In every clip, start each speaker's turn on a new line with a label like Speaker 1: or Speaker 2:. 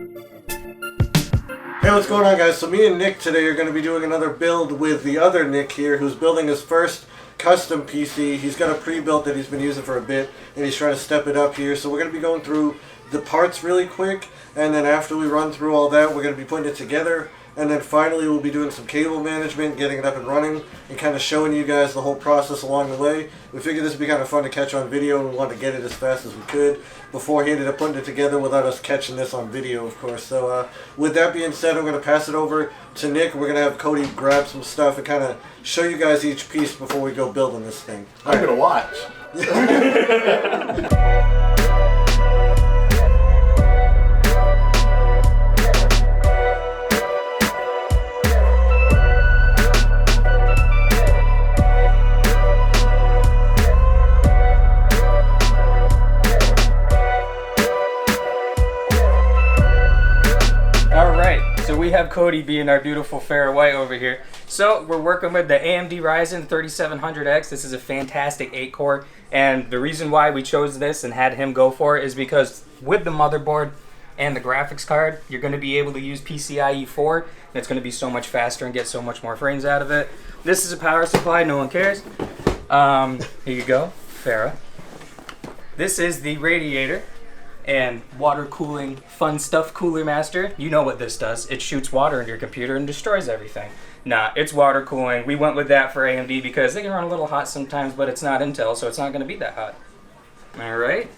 Speaker 1: Hey, what's going on, guys? So me and Nick today are going to be doing another build with the other Nick here, who's building his first custom PC. He's got a pre-built that he's been using for a bit, and he's trying to step it up here. So we're going to be going through the parts really quick, and then after we run through all that, we're going to be putting it together. And then finally we'll be doing some cable management, getting it up and running, and kind of showing you guys the whole process along the way. We figured this would be kind of fun to catch on video, and we wanted to get it as fast as we could before he ended up putting it together without us catching this on video, of course. So with that being said, I'm going to pass it over to Nick. We're going to have Cody grab some stuff and kind of show you guys each piece before we go building this thing.
Speaker 2: I'm going to watch.
Speaker 3: We have Cody being our beautiful fair white over here. So we're working with the AMD Ryzen 3700X. This is a fantastic 8-core, and the reason why we chose this and had him go for it is because with the motherboard and the graphics card, you're going to be able to use PCIe 4, and it's going to be so much faster and get so much more frames out of it. This is a power supply, no one cares. Here you go, Farah. This is the radiator and water cooling fun stuff Cooler Master. You know what this does. It shoots water into your computer and destroys everything. Nah, it's water cooling. We went with that for AMD because they can run a little hot sometimes, but it's not Intel, so it's not going to be that hot. Alright.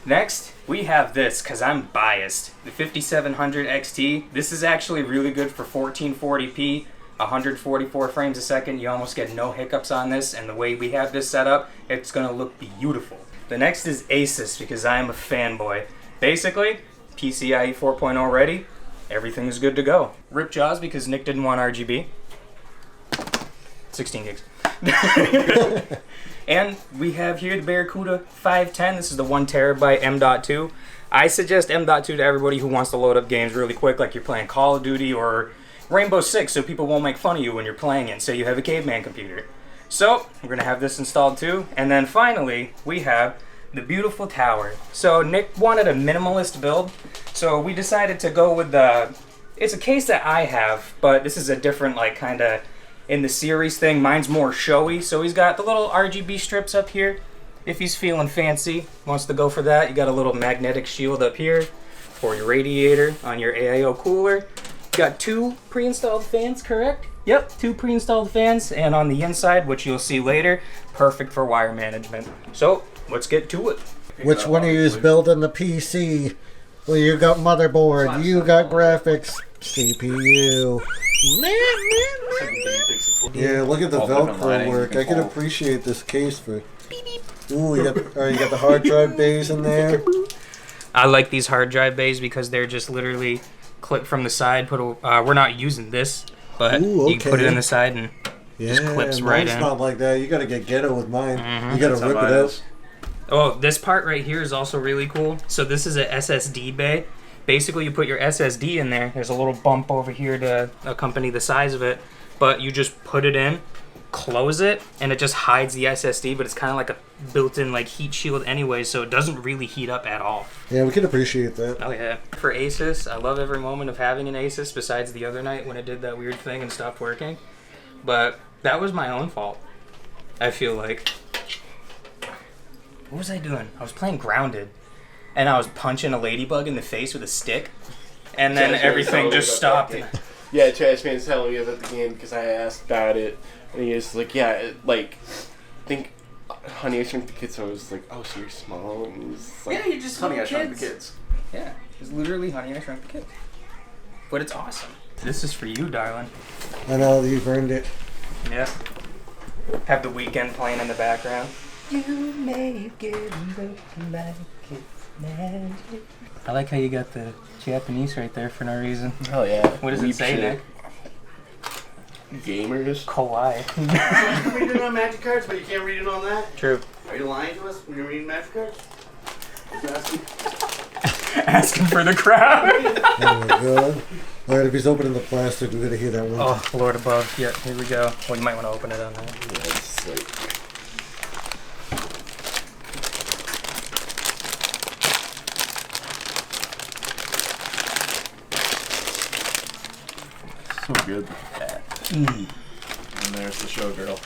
Speaker 3: Next, we have this, because I'm biased. The 5700 XT. This is actually really good for 1440p, 144 frames a second. You almost get no hiccups on this, and the way we have this set up, it's going to look beautiful. The next is Asus, because I am a fanboy. Basically, PCIe 4.0 ready, everything is good to go. Rip Jaws, because Nick didn't want RGB. 16 gigs. And we have here the Barracuda 510. This is the 1 terabyte M.2. I suggest M.2 to everybody who wants to load up games really quick, like you're playing Call of Duty or Rainbow Six, so people won't make fun of you when you're playing it, so you have a caveman computer. So, we're going to have this installed too. And then finally, we have the beautiful tower. So, Nick wanted a minimalist build, so we decided to go with the... It's a case that I have, but this is a different, like, kind of in the series thing. Mine's more showy, so he's got the little RGB strips up here. If he's feeling fancy, wants to go for that, you got a little magnetic shield up here for your radiator on your AIO cooler. You got 2 pre-installed fans, correct? Yep, 2 pre-installed fans, and on the inside, which you'll see later, perfect for wire management. So, let's get to it.
Speaker 1: Which one of you is building the PC? Well, you got motherboard, you got graphics, CPU. Yeah, look at the Velcro work. I can appreciate this case for... Ooh, you got the hard drive bays in there.
Speaker 3: I like these hard drive bays because they're just literally clip from the side. We're not using this. But you can put it in the side and just clips right in.
Speaker 1: Mine's not like that. You gotta get ghetto with mine. You gotta rip it out.
Speaker 3: Oh, this part right here is also really cool. So this is a SSD bay. Basically, you put your SSD in there. There's a little bump over here to accompany the size of it. But you just put it in, close it, and it just hides the SSD. But it's kind of like a built-in like heat shield anyway, so it doesn't really heat up at all.
Speaker 1: Yeah, we can appreciate that.
Speaker 3: Oh yeah. For Asus, I love every moment of having an Asus besides the other night when it did that weird thing and stopped working. But that was my own fault, I feel like. What was I doing? I was playing Grounded, and I was punching a ladybug in the face with a stick, and then everything just stopped.
Speaker 2: Yeah, Trash Man's telling me about the game because I asked about it, and he was like, yeah, I think Honey, I Shrunk the Kids. So I was like, oh, so you're small? And he's like,
Speaker 3: yeah, you're just
Speaker 2: Honey, I Shrunk
Speaker 3: kids.
Speaker 2: the Kids.
Speaker 3: Yeah, it's literally Honey, I Shrunk the Kids. But it's awesome. This is for you, darling.
Speaker 1: I know, you've earned it.
Speaker 3: Yeah. Have The Weeknd playing in the background. You make it look like it's magic. I like how you got the Japanese right there for no reason.
Speaker 2: Oh yeah.
Speaker 3: What does it say, Nick?
Speaker 2: Gamers.
Speaker 3: Kawaii.
Speaker 4: You can read it on magic cards, but you can't read it on that?
Speaker 3: True.
Speaker 4: Are you lying to us when you're reading magic cards?
Speaker 3: Asking for the crowd.
Speaker 1: Oh my god. Alright, if he's opening the plastic, we're gonna hear that one.
Speaker 3: Oh, Lord above. Yeah, here we go. Well, you might want to open it on that.
Speaker 2: Yeah, it's like... So good. Look at that.
Speaker 5: And there's the showgirl.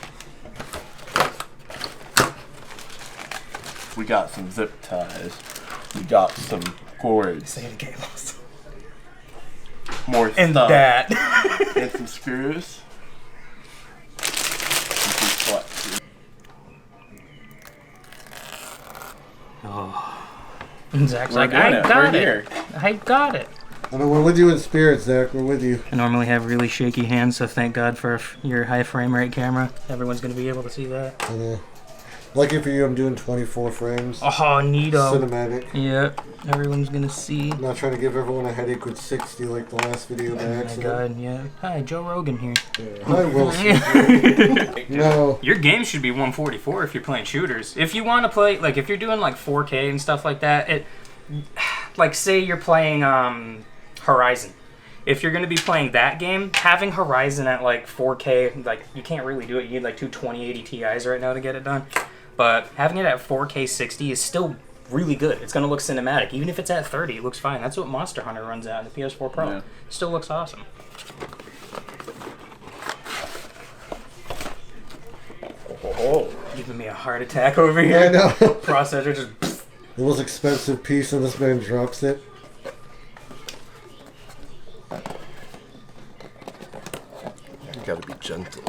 Speaker 2: We got some zip ties. We got some cords.
Speaker 3: Say it again, Lost.
Speaker 2: More
Speaker 3: And
Speaker 2: stuff.
Speaker 3: that.
Speaker 2: And some screws. And some flexes.
Speaker 3: And Zach's
Speaker 5: We're
Speaker 3: like,
Speaker 5: doing
Speaker 3: I
Speaker 5: it.
Speaker 3: got
Speaker 5: We're
Speaker 3: it.
Speaker 5: here.
Speaker 3: I got it.
Speaker 1: I know we're with you in spirit, Zach. We're with you.
Speaker 3: I normally have really shaky hands, so thank God for your high frame rate camera. Everyone's going to be able to see that.
Speaker 1: Lucky for you, I'm doing 24 frames.
Speaker 3: Oh, neato.
Speaker 1: Cinematic.
Speaker 3: Yeah, everyone's going to see.
Speaker 1: I'm not trying to give everyone a headache with 60 like the last video by
Speaker 3: Oh my
Speaker 1: accident.
Speaker 3: God, yeah. Hi, Joe Rogan here.
Speaker 1: Yeah. Hi, Wilson. No.
Speaker 3: Your game should be 144 if you're playing shooters. If you want to play, like, if you're doing, like, 4K and stuff like that, like, say you're playing, Horizon. If you're going to be playing that game, having Horizon at, like, 4K, like, you can't really do it. You need, like, two 2080 Ti's right now to get it done. But having it at 4K 60 is still really good. It's going to look cinematic. Even if it's at 30, it looks fine. That's what Monster Hunter runs at in the PS4 Pro.
Speaker 5: Yeah.
Speaker 3: Still looks awesome.
Speaker 2: Oh.
Speaker 3: Giving me a heart attack over
Speaker 1: I
Speaker 3: here.
Speaker 1: know.
Speaker 3: Processor just...
Speaker 1: The most expensive piece and this man drops it.
Speaker 2: You gotta be gentle.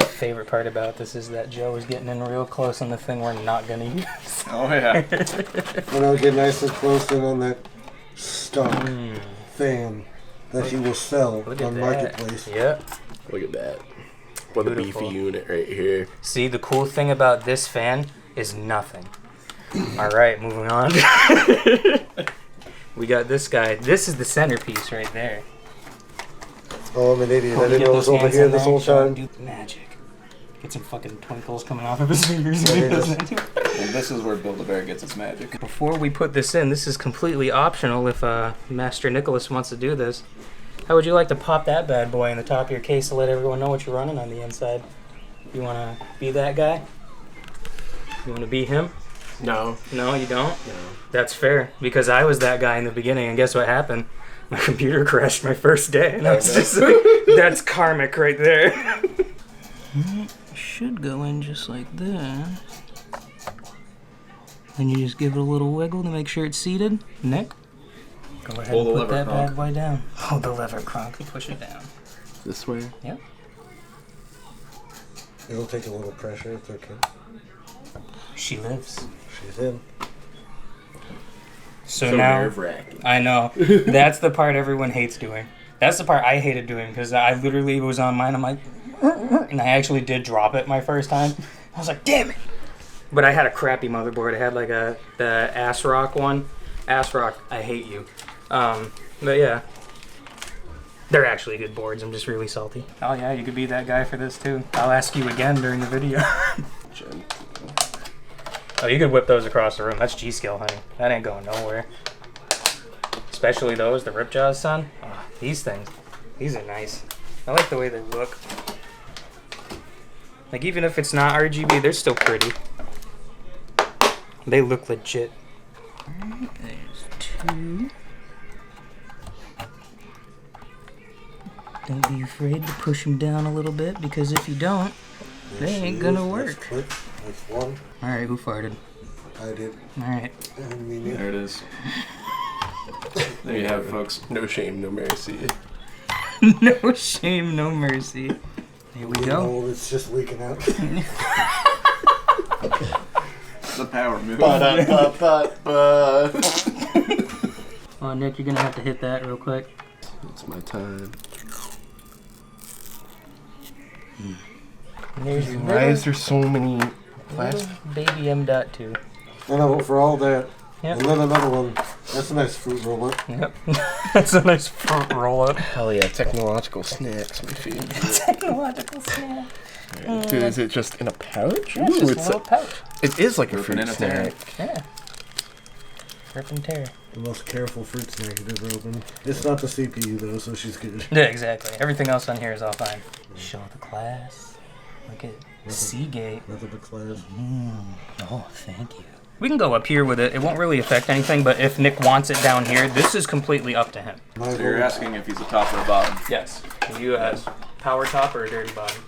Speaker 3: Favorite part about this is that Joe is getting in real close on the thing we're not going to use.
Speaker 5: Oh yeah.
Speaker 1: And I'll get nice and close in on that stock fan that he will sell
Speaker 3: Look at
Speaker 1: on
Speaker 3: that.
Speaker 1: Marketplace.
Speaker 3: Yep.
Speaker 2: Look at that. What a
Speaker 3: Beautiful.
Speaker 2: beefy unit right here.
Speaker 3: See, the cool thing about this fan is nothing. All right, moving on. We got this guy. This is the centerpiece right there.
Speaker 1: Oh, I'm an idiot. I
Speaker 3: When you
Speaker 1: didn't
Speaker 3: get
Speaker 1: know it
Speaker 3: those
Speaker 1: was over
Speaker 3: hands
Speaker 1: here
Speaker 3: in
Speaker 1: this
Speaker 3: there,
Speaker 1: whole
Speaker 3: show him
Speaker 1: time.
Speaker 3: do magic. Get some fucking twinkles coming off of his fingers.
Speaker 1: Yeah, he does.
Speaker 5: Well, this is where Build-A-Bear gets its magic.
Speaker 3: Before we put this in, this is completely optional if Master Nicholas wants to do this. How would you like to pop that bad boy in the top of your case to let everyone know what you're running on the inside? You want to be that guy? You want to be him?
Speaker 2: No.
Speaker 3: No, you don't?
Speaker 2: No.
Speaker 3: That's fair, because I was that guy in the beginning, and guess what happened? My computer crashed my first day, and I was just like, that's karmic right there. Should go in just like that. Then you just give it a little wiggle to make sure it's seated. Nick, go ahead
Speaker 5: Pull
Speaker 3: and
Speaker 5: the
Speaker 3: put
Speaker 5: lever,
Speaker 3: that
Speaker 5: Kronk.
Speaker 3: bad boy down. Hold the lever, Kronk, and push it down.
Speaker 2: This way?
Speaker 3: Yep.
Speaker 1: It'll take a little pressure. It's okay.
Speaker 3: She lives.
Speaker 1: She's in.
Speaker 3: So now,
Speaker 2: nerve-wracking.
Speaker 3: I know. That's the part everyone hates doing. That's the part I hated doing because I literally was on mine. I'm like, and I actually did drop it my first time. I was like, damn it. But I had a crappy motherboard. I had like the ASRock one. ASRock, I hate you. But yeah. They're actually good boards. I'm just really salty. Oh yeah, you could be that guy for this too. I'll ask you again during the video.
Speaker 2: Gentle.
Speaker 3: Oh, you could whip those across the room. That's G-Skill, honey. That ain't going nowhere. Especially those, the Ripjaws, son. Oh, these things. These are nice. I like the way they look. Like, even if it's not RGB, they're still pretty. They look legit. Alright, there's two. Don't be afraid to push them down a little bit, because if you don't, they ain't gonna work.
Speaker 1: Click. That's one.
Speaker 3: Alright, who farted?
Speaker 1: I did.
Speaker 3: Alright.
Speaker 1: I didn't mean it.
Speaker 5: There it is. There you have it, folks.
Speaker 2: No shame, no mercy.
Speaker 3: No shame, no mercy. Here we go.
Speaker 1: Oh, it's just leaking out.
Speaker 5: The power move.
Speaker 2: Ba-da-ba-ba-ba.
Speaker 3: Oh, Nick, you're gonna have to hit that real quick.
Speaker 2: It's my time.
Speaker 3: There's
Speaker 2: Why is there so many plastic?
Speaker 3: baby M.2.
Speaker 1: I know, for all that.
Speaker 3: Yep.
Speaker 1: And then another one. That's a nice fruit roll-up.
Speaker 3: Yep. That's a nice fruit roll up.
Speaker 2: Hell yeah, technological snacks, my favorite.
Speaker 3: Technological snack.
Speaker 2: Dude, is it just in a pouch?
Speaker 3: Yeah, it's
Speaker 2: Ooh,
Speaker 3: just a
Speaker 2: it's
Speaker 3: little pouch.
Speaker 2: it is like a
Speaker 5: Ripping
Speaker 2: fruit
Speaker 5: in a tear.
Speaker 2: snack.
Speaker 3: Yeah. Rip and tear.
Speaker 1: The most careful fruit snack you've ever opened. It's not the CPU though, so she's good.
Speaker 3: Yeah, exactly. Everything else on here is all fine. Show the class. Look at Seagate.
Speaker 1: Nothing but class.
Speaker 3: Oh, thank you. We can go up here with it. It won't really affect anything, but if Nick wants it down here, this is completely up to him.
Speaker 5: So you're asking if he's a top or a bottom?
Speaker 3: Yes. Are you a power top or a dirty bottom?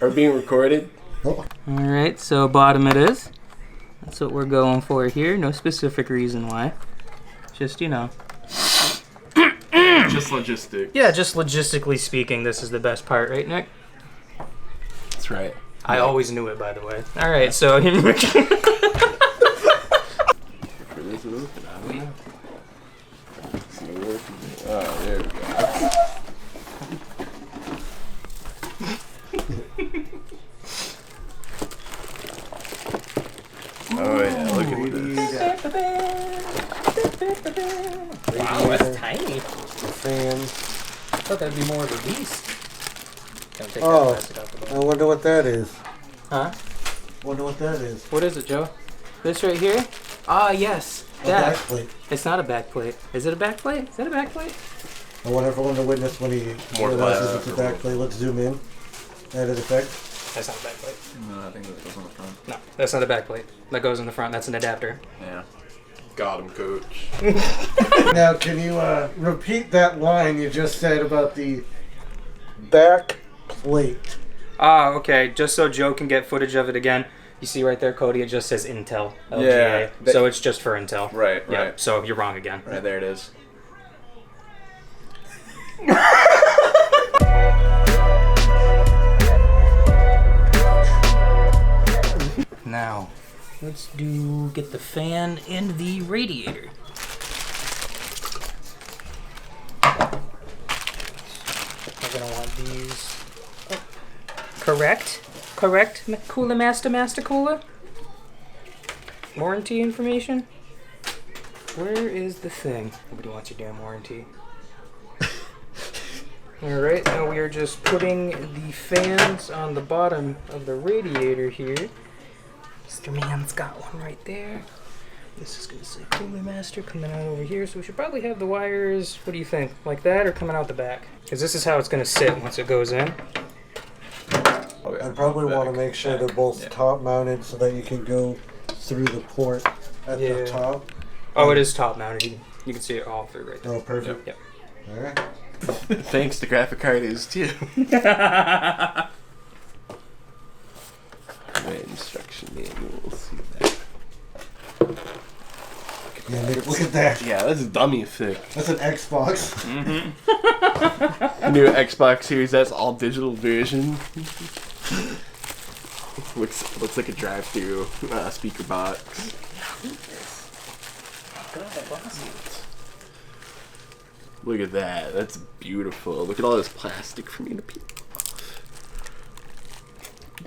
Speaker 2: Are we being recorded?
Speaker 3: Alright, so bottom it is. That's what we're going for here. No specific reason why. Just, you know.
Speaker 5: Just logistics.
Speaker 3: Yeah, just logistically speaking, this is the best part, right, Nick?
Speaker 2: That's right.
Speaker 3: I always knew it, by the way. Alright, so here we go.
Speaker 2: Oh, there we go. Oh yeah, look at this.
Speaker 3: Wow, that's tiny.
Speaker 1: Fan.
Speaker 3: I thought that'd be more of a beast. Don't take
Speaker 1: Oh.
Speaker 3: that plastic off the
Speaker 1: I
Speaker 3: bottom.
Speaker 1: wonder what that is.
Speaker 3: Huh?
Speaker 1: Wonder what that is.
Speaker 3: What is it, Joe? This right here? Ah, yes.
Speaker 1: A
Speaker 3: That.
Speaker 1: backplate.
Speaker 3: It's not a back plate. Is it a back plate? Is that a back plate?
Speaker 1: I want everyone to witness when he
Speaker 2: More
Speaker 1: realizes
Speaker 2: glass.
Speaker 1: it's a backplate. Let's zoom in. Added effect.
Speaker 3: That's not a back plate.
Speaker 5: No, I think that goes on the front.
Speaker 3: No, that's not a back plate. That goes in the front. That's an adapter.
Speaker 5: Yeah.
Speaker 2: Got him, coach.
Speaker 1: Now, can you repeat that line you just said about the back plate?
Speaker 3: Ah, okay. Just so Joe can get footage of it again. You see right there, Cody, it just says Intel. LGA.
Speaker 5: Yeah.
Speaker 3: So it's just for Intel.
Speaker 5: Right,
Speaker 3: Yeah,
Speaker 5: right.
Speaker 3: so you're wrong again.
Speaker 5: Right, there it is.
Speaker 3: Now, let's get the fan in the radiator. We're gonna want these. Oh. Correct? Correct, Cooler Master Cooler? Warranty information? Where is the thing? Nobody wants your damn warranty. Alright, now we are just putting the fans on the bottom of the radiator here. Mr. Man's got one right there. This is going to say Cooler Master coming out over here, so we should probably have the wires, what do you think, like that or coming out the back? Because this is how it's going to sit once it goes in.
Speaker 5: Oh, yeah.
Speaker 1: I probably want to make sure they're both
Speaker 5: Yeah.
Speaker 1: top mounted so that you can go through the port at
Speaker 3: Yeah.
Speaker 1: the top.
Speaker 3: Oh, it is top mounted. You can see it all through right there.
Speaker 1: Oh, perfect.
Speaker 3: Yep.
Speaker 1: Alright.
Speaker 2: Thanks to graphic artists too. Right, instruction manual. See that?
Speaker 1: Yeah, Nick, look at that.
Speaker 2: Yeah, that's a dummy effect.
Speaker 1: That's an Xbox.
Speaker 2: New Xbox Series S all digital version. looks like a drive-through speaker box. Look at that. That's beautiful. Look at all this plastic for me to peel off.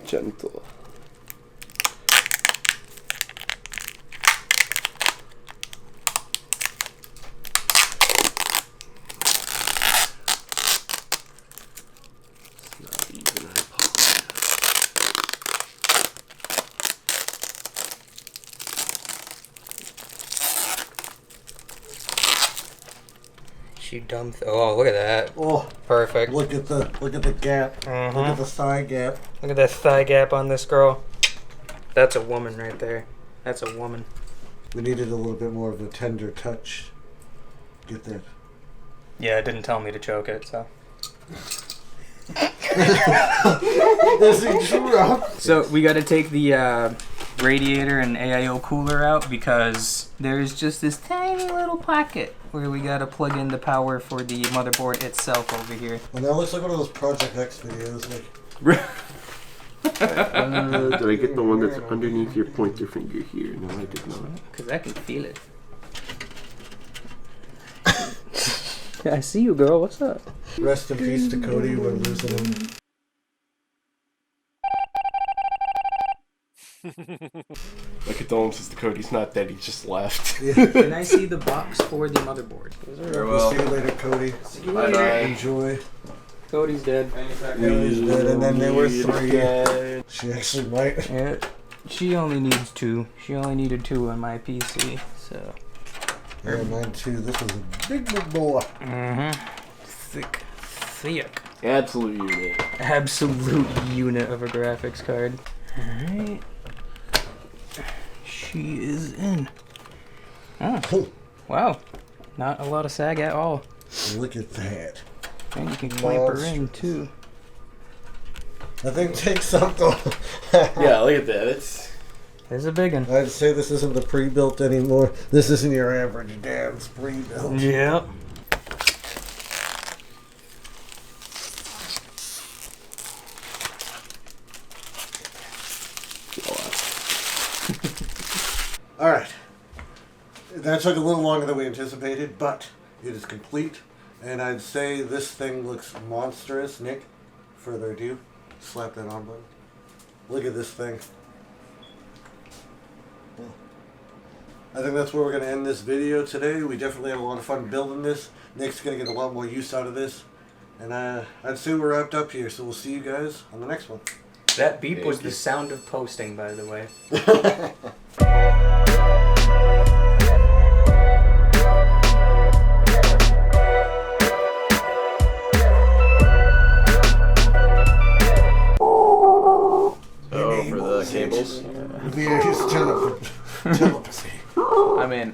Speaker 2: Gentle. It's not even, I apologize.
Speaker 3: She dumped. Oh, look at that.
Speaker 1: Oh,
Speaker 3: Perfect.
Speaker 1: look at the gap. Look at the side gap.
Speaker 3: Look at that thigh gap on this girl. That's a woman right there. That's a woman.
Speaker 1: We needed a little bit more of a tender touch. Get that.
Speaker 3: Yeah, it didn't tell me to choke it, so.
Speaker 1: Does he drop?
Speaker 3: So we got to take the radiator and AIO cooler out because there's just this tiny little pocket where we got to plug in the power for the motherboard itself over here.
Speaker 1: Well, that looks like one of those Project X videos. Like,
Speaker 2: Do I get the one that's underneath your pointer finger here? No, I did not.
Speaker 3: Because I can feel it. I see you, girl. What's up?
Speaker 1: rest in peace to Cody. We're losing him.
Speaker 2: My condolences to Cody. He's not dead. He just left.
Speaker 3: Can I see the box for the motherboard?
Speaker 1: We'll see you later, Cody.
Speaker 5: Bye-bye.
Speaker 1: Enjoy.
Speaker 3: Cody's dead.
Speaker 1: Cody's dead, and then there were 3. She actually might.
Speaker 3: Yeah, she only needs 2. She only needed 2 on my PC, so.
Speaker 1: Yeah, mine too. This was a big boy.
Speaker 3: Mm-hmm. Thick.
Speaker 2: Absolute unit.
Speaker 3: Absolute unit of a graphics card. Alright. She is in. Oh, wow. Not a lot of sag at all.
Speaker 1: Look at that.
Speaker 3: And you can clamp her in too.
Speaker 1: That thing takes something.
Speaker 2: Yeah, look at that. It's
Speaker 3: There's a big one.
Speaker 1: I'd say this isn't the pre-built anymore. This isn't your average dad's pre-built.
Speaker 3: Yep.
Speaker 1: All right. That took a little longer than we anticipated, but it is complete. And I'd say this thing looks monstrous. Nick, further ado, slap that on button. Look at this thing. I think that's where we're going to end this video today. We definitely had a lot of fun building this. Nick's going to get a lot more use out of this. And I'd say we're wrapped up here, so we'll see you guys on the next one.
Speaker 3: That beep
Speaker 2: Thank
Speaker 3: was
Speaker 2: you.
Speaker 3: the sound of posting, by the way.
Speaker 5: Oh, for the cables.
Speaker 1: Via his telepathy.
Speaker 5: I mean,